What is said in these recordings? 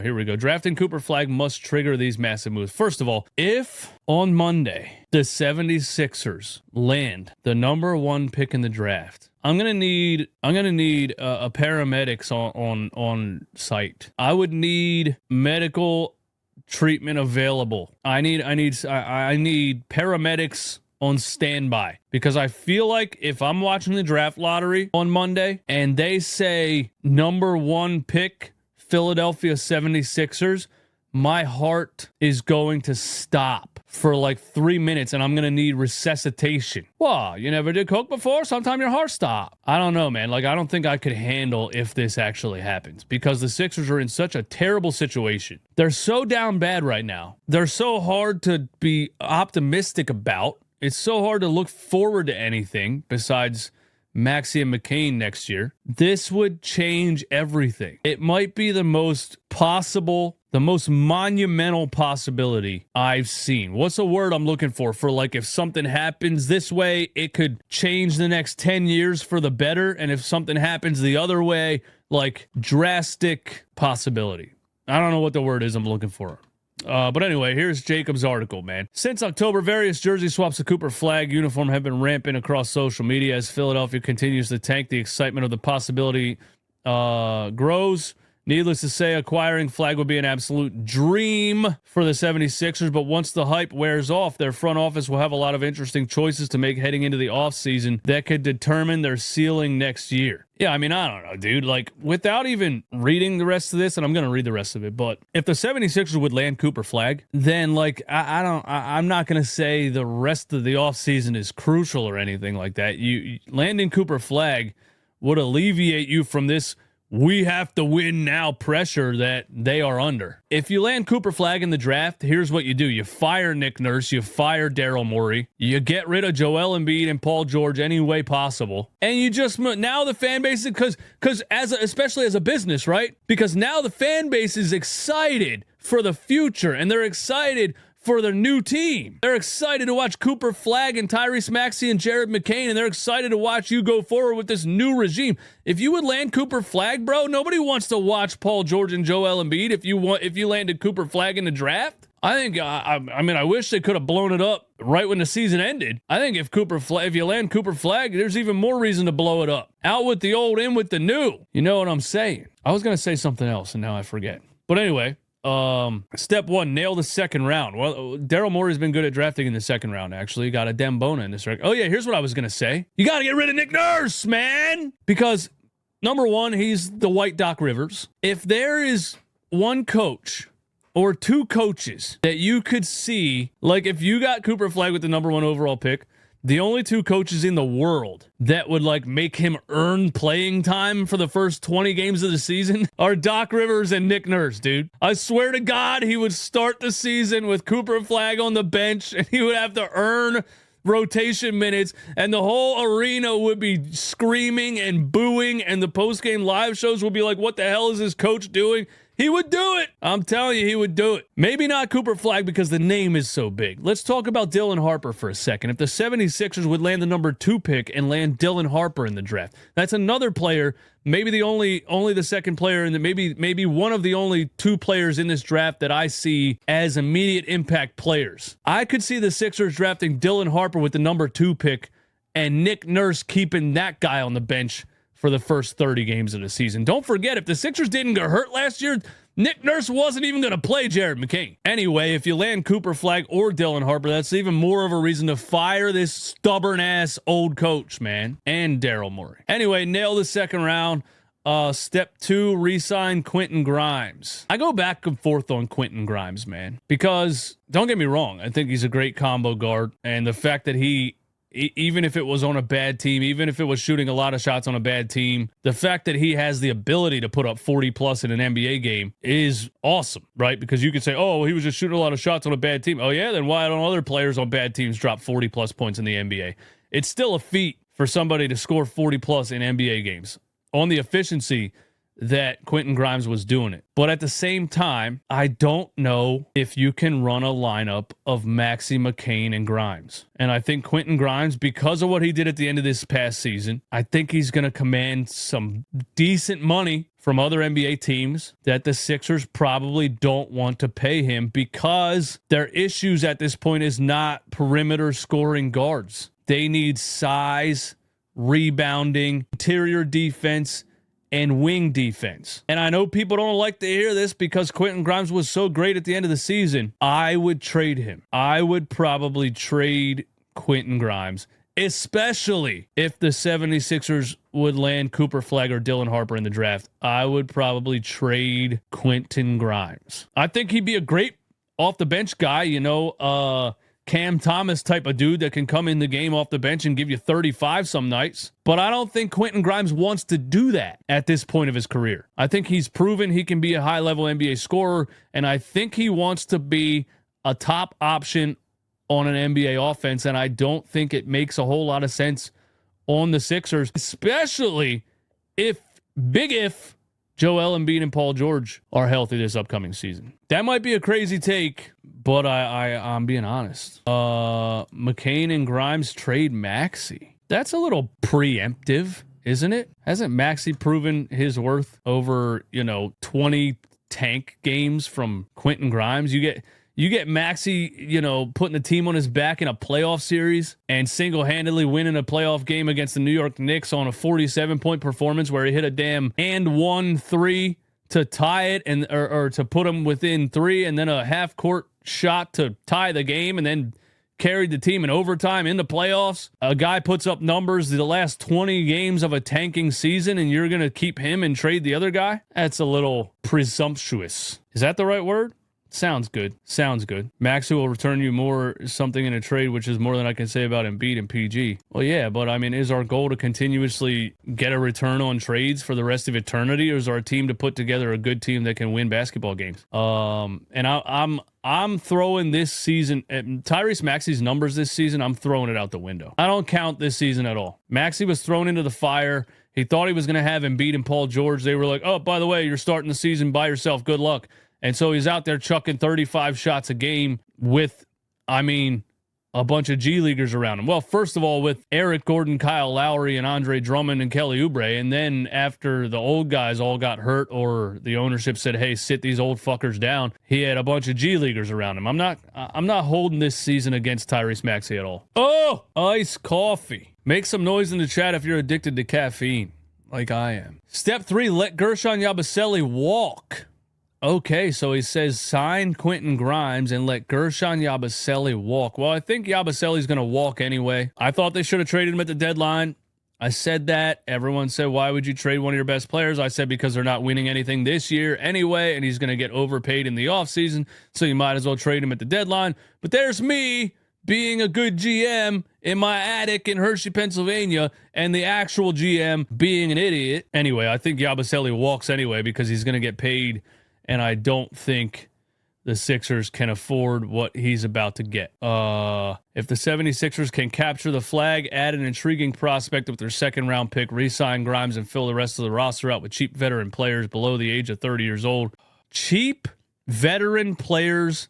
Here we go. Drafting Cooper Flagg must trigger these massive moves. First of all, if on Monday the 76ers land the number 1 pick in the draft, I'm gonna need a paramedics on site. I would need medical treatment available. I need paramedics on standby, because I feel like if I'm watching the draft lottery on Monday and they say number 1 pick Philadelphia 76ers, my heart is going to stop for like 3 minutes and I'm going to need resuscitation. Wow, you never did coke before? Sometime your heart stopped. I don't know, man. Like, I don't think I could handle if this actually happens, because the Sixers are in such a terrible situation. They're so down bad right now. They're so hard to be optimistic about. It's so hard to look forward to anything besides Maxey and McCain next year. This would change everything. It might be the most monumental possibility I've seen. What's the word I'm looking for? For like, if something happens this way, it could change the next 10 years for the better. And if something happens the other way, like drastic possibility. I don't know what the word is I'm looking for. But anyway, here's Jacob's article, man. Since October, various jersey swaps of Cooper Flagg uniform have been rampant across social media as Philadelphia continues to tank. The excitement of the possibility grows. Needless to say, acquiring Flagg would be an absolute dream for the 76ers, but once the hype wears off, their front office will have a lot of interesting choices to make heading into the offseason that could determine their ceiling next year. Yeah, I mean, I don't know, dude. Like, without even reading the rest of this, and I'm going to read the rest of it, but if the 76ers would land Cooper Flagg, then, like, I'm not going to say the rest of the offseason is crucial or anything like that. Landing Cooper Flagg would alleviate you from this we have to win now pressure that they are under. If you land Cooper Flagg in the draft, here's what you do. You fire Nick Nurse, you fire Daryl Morey, you get rid of Joel Embiid and Paul George any way possible. And you just, now the fan base, because especially as a business, right? Because now the fan base is excited for the future and they're excited for their new team. They're excited to watch Cooper Flagg and Tyrese Maxey and Jared McCain, and they're excited to watch you go forward with this new regime. If you would land Cooper Flagg, bro, nobody wants to watch Paul George and Joel Embiid if you landed Cooper Flagg in the draft. I think, I wish they could have blown it up right when the season ended. I think if you land Cooper Flagg, there's even more reason to blow it up. Out with the old, in with the new. You know what I'm saying? I was going to say something else, and now I forget. But anyway, step 1, nail the second round. Well, Daryl Morey's been good at drafting in the second round, actually. He got a Dembona in this record. Oh, yeah, here's what I was going to say. You got to get rid of Nick Nurse, man! Because, number 1, he's the white Doc Rivers. If there is one coach or 2 coaches that you could see, like if you got Cooper Flagg with the number 1 overall pick, the only 2 coaches in the world that would like make him earn playing time for the first 20 games of the season are Doc Rivers and Nick Nurse, dude. I swear to God, he would start the season with Cooper Flagg on the bench and he would have to earn rotation minutes and the whole arena would be screaming and booing and the post-game live shows would be like, what the hell is this coach doing? He would do it. I'm telling you, he would do it. Maybe not Cooper Flagg because the name is so big. Let's talk about Dylan Harper for a second. If the 76ers would land the number 2 pick and land Dylan Harper in the draft, that's another player, maybe the only the second player, and maybe one of the only 2 players in this draft that I see as immediate impact players. I could see the Sixers drafting Dylan Harper with the number 2 pick and Nick Nurse keeping that guy on the bench for the first 30 games of the season. Don't forget, if the Sixers didn't get hurt last year, Nick Nurse wasn't even going to play Jared McCain. Anyway, if you land Cooper Flagg or Dylan Harper, that's even more of a reason to fire this stubborn-ass old coach, man, and Daryl Morey. Anyway, nail the second round. Step 2, re-sign Quentin Grimes. I go back and forth on Quentin Grimes, man, because don't get me wrong, I think he's a great combo guard, and the fact that he, even if it was on a bad team, even if it was shooting a lot of shots on a bad team, the fact that he has the ability to put up 40 plus in an NBA game is awesome, right? Because you could say, oh, he was just shooting a lot of shots on a bad team. Oh yeah, then why don't other players on bad teams drop 40 plus points in the NBA? It's still a feat for somebody to score 40 plus in NBA games on the efficiency that Quentin Grimes was doing it. But at the same time, I don't know if you can run a lineup of Maxey, McCain, and Grimes. And I think Quentin Grimes, because of what he did at the end of this past season, I think he's going to command some decent money from other NBA teams that the Sixers probably don't want to pay him because their issues at this point is not perimeter scoring guards. They need size, rebounding, interior defense, and wing defense. And I know people don't like to hear this because Quentin Grimes was so great at the end of the season. I would trade him. I would probably trade Quentin Grimes, especially if the 76ers would land Cooper Flagg or Dylan Harper in the draft. I would probably trade Quentin Grimes. I think he'd be a great off-the-bench guy, Cam Thomas type of dude that can come in the game off the bench and give you 35 some nights. But I don't think Quentin Grimes wants to do that at this point of his career. I think he's proven he can be a high-level NBA scorer, and I think he wants to be a top option on an NBA offense, and I don't think it makes a whole lot of sense on the Sixers, especially if Joel Embiid and Paul George are healthy this upcoming season. That might be a crazy take, but I'm being honest. McCain and Grimes trade Maxey. That's a little preemptive, isn't it? Hasn't Maxey proven his worth over, 20 tank games from Quentin Grimes? You get Maxey, putting the team on his back in a playoff series and single-handedly winning a playoff game against the New York Knicks on a 47-point performance where he hit a damn and 1-3 to tie it or to put him within 3, and then a half-court shot to tie the game, and then carried the team in overtime in the playoffs. A guy puts up numbers the last 20 games of a tanking season, and you're going to keep him and trade the other guy? That's a little presumptuous. Is that the right word? Sounds good. Maxey will return you more something in a trade, which is more than I can say about Embiid and PG. Well, yeah, but is our goal to continuously get a return on trades for the rest of eternity, or is our team to put together a good team that can win basketball games? And I'm throwing this season, Tyrese Maxey's numbers this season, I'm throwing it out the window. I don't count this season at all. Maxey was thrown into the fire. He thought he was going to have Embiid and Paul George. They were like, oh, by the way, you're starting the season by yourself. Good luck. And so he's out there chucking 35 shots a game with, a bunch of G Leaguers around him. Well, first of all, with Eric Gordon, Kyle Lowry, and Andre Drummond and Kelly Oubre. And then after the old guys all got hurt or the ownership said, hey, sit these old fuckers down, he had a bunch of G Leaguers around him. I'm not holding this season against Tyrese Maxey at all. Oh, iced coffee. Make some noise in the chat if you're addicted to caffeine, like I am. Step 3, let Gershon Yabusele walk. Okay, so he says sign Quentin Grimes and let Gershon Yabusele walk. Well, I think Yabusele's going to walk anyway. I thought they should have traded him at the deadline. I said that. Everyone said, why would you trade one of your best players? I said, because they're not winning anything this year anyway, and he's going to get overpaid in the offseason, so you might as well trade him at the deadline. But there's me being a good GM in my attic in Hershey, Pennsylvania, and the actual GM being an idiot. Anyway, I think Yabusele walks anyway because he's going to get paid, and I don't think the Sixers can afford what he's about to get. If the 76ers can capture the flag, add an intriguing prospect with their second-round pick, re-sign Grimes, and fill the rest of the roster out with cheap veteran players below the age of 30 years old. Cheap veteran players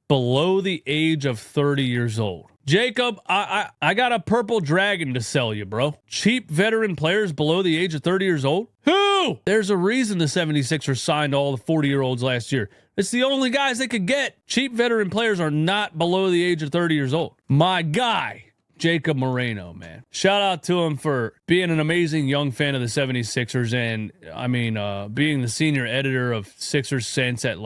below the age of 30 years old. Jacob, I got a purple dragon to sell you, bro. Cheap veteran players below the age of 30 years old? Who? There's a reason the 76ers signed all the 40-year-olds last year. It's the only guys they could get. Cheap veteran players are not below the age of 30 years old. My guy, Jacob Moreno, man. Shout out to him for being an amazing young fan of the 76ers and, being the senior editor of Sixers Sense at,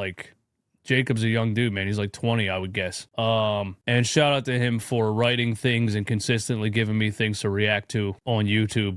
Jacob's a young dude, man. He's 20, I would guess. And shout out to him for writing things and consistently giving me things to react to on YouTube.